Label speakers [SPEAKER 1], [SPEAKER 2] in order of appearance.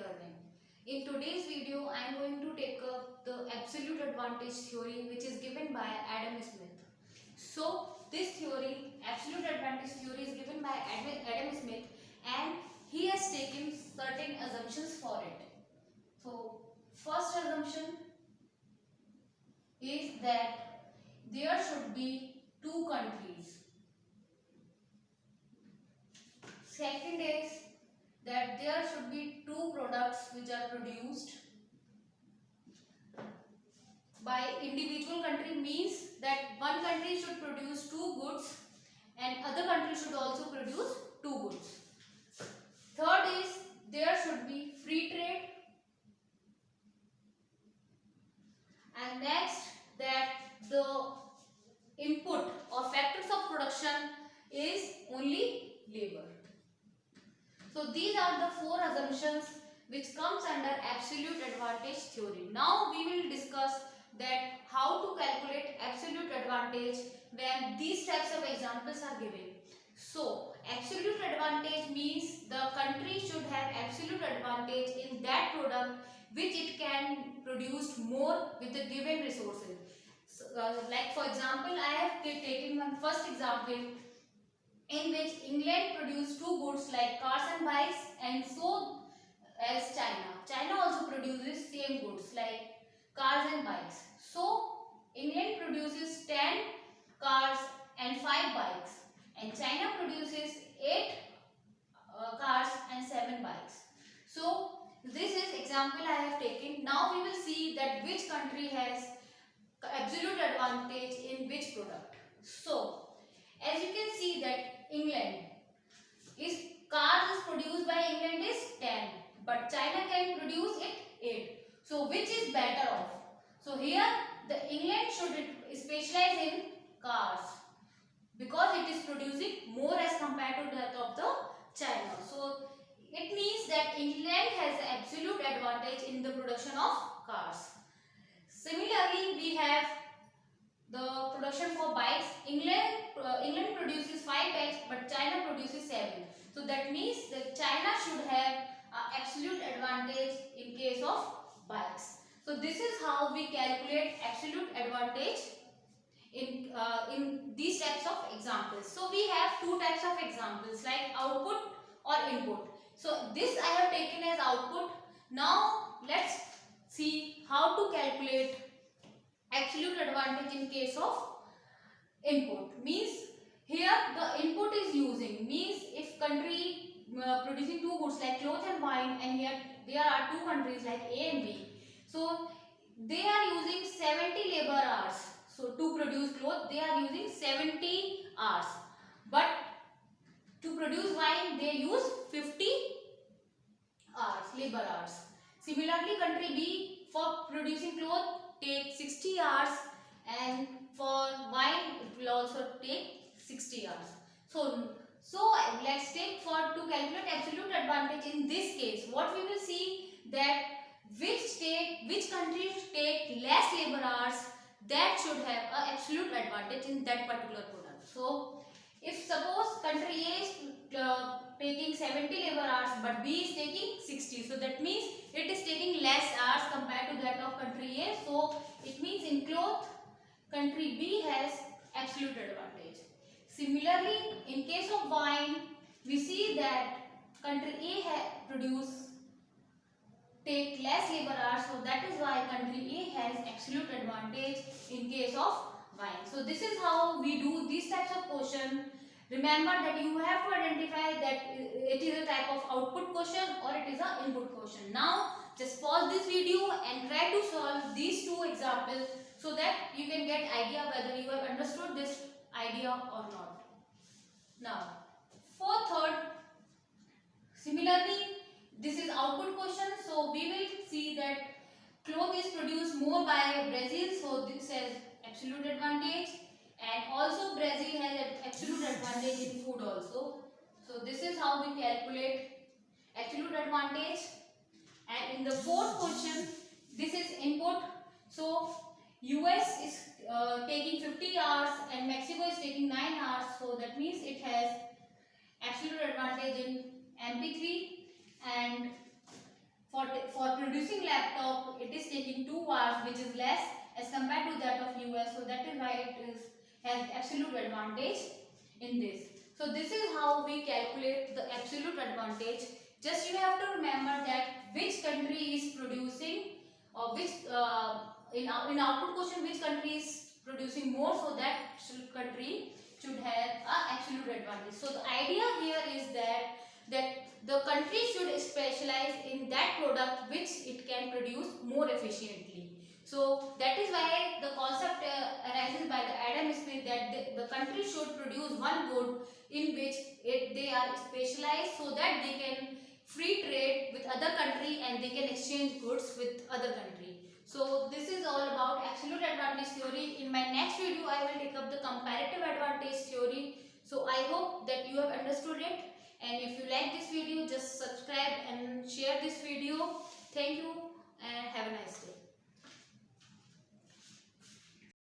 [SPEAKER 1] learning. In today's video, I am going to take up the absolute advantage theory which is given by Adam Smith. So, this theory, absolute advantage theory is given by Adam Smith and he has taken certain assumptions for it. So, first assumption is that there should be two countries. Second is that there should be two products which are produced by individual country, means that one country should produce two goods and other country should also produce two goods. Third is there should be free trade, and next that the input or factors of production is only labor. So these are the four assumptions which comes under absolute advantage theory. Now we will discuss that how to calculate absolute advantage when these types of examples are given. So absolute advantage means the country should have absolute advantage in that product which it can produce more with the given resources. So, like for example, I have taken one first example in which England produced two goods like cars and bikes, and so as China. China also produces same goods like cars and bikes. So England produces 10 cars and 5 bikes, and China produces 8 cars and 7 bikes. So this is example I have taken. Now we will see that which country has absolute advantage in which product. So as you can see that England is cars is produced by England is 10, but China can produce it 8. So which is better off? So here the England should specialize in cars because it is producing more as compared to that of the China. So it means that England has absolute advantage in the production of cars. Similarly, we have the production for bikes. England produces 5 bikes, but China produces 7. So that means that China should have absolute advantage in case of bikes. So this is how we calculate absolute advantage in these types of examples. So we have two types of examples like output or input. So this I have taken as output. Now let's see how to calculate absolute advantage in case of input. Means here the input is using, means if country producing two goods like clothes and wine, and here there are two countries like A and B. So they are using 70 labor hours. So to produce clothes they are using 70 hours, but to produce wine they use 50 hours, labor hours. Similarly, country B for producing clothes take 60 hours, and for wine it will also take 60 hours. So let's take for to calculate absolute advantage in this case. What we will see that which countries take less labor hours, that should have an absolute advantage in that particular product. So if suppose country A is taking 70 labor hours but B is taking 60, so that means it is taking less hours compared to that of country A. So it means in cloth country B has absolute advantage. Similarly, in case of wine, we see that country A take less labor hours, so that is why country A has absolute advantage in case of wine. So this is how we do these types of question. Remember that you have to identify that it is a type of output question or it is an input question. Now just pause this video and try to solve these two examples so that you can get idea whether you have understood this idea or not. Now for third, similarly this is output question. So we will see that cloth is produced more by Brazil, so this has absolute advantage, and also Brazil has an absolute advantage in food also. So this is how we calculate absolute advantage. And in the fourth question, this is input. So US is taking 50 hours and Mexico is taking 9 hours, so that means it has absolute advantage in MP3. And for producing laptop, it is taking 2 hours, which is less as compared to that of US. So that is why it is has absolute advantage in this. So this is how we calculate the absolute advantage. Just you have to remember that which country is producing, or which in output question which country is producing more, so that country should have a absolute advantage. So the idea here is that the country should specialize in that product which it can produce more efficiently. So that is why the concept arises by the Adam Smith, that the country should produce one good in which they are specialized, so that they can free trade with other country and they can exchange goods with other country. So this is all about absolute advantage theory. In my next video I will take up the comparative advantage theory. So I hope that you have understood it, and if you like this video, just subscribe and share this video. Thank you and have a nice day.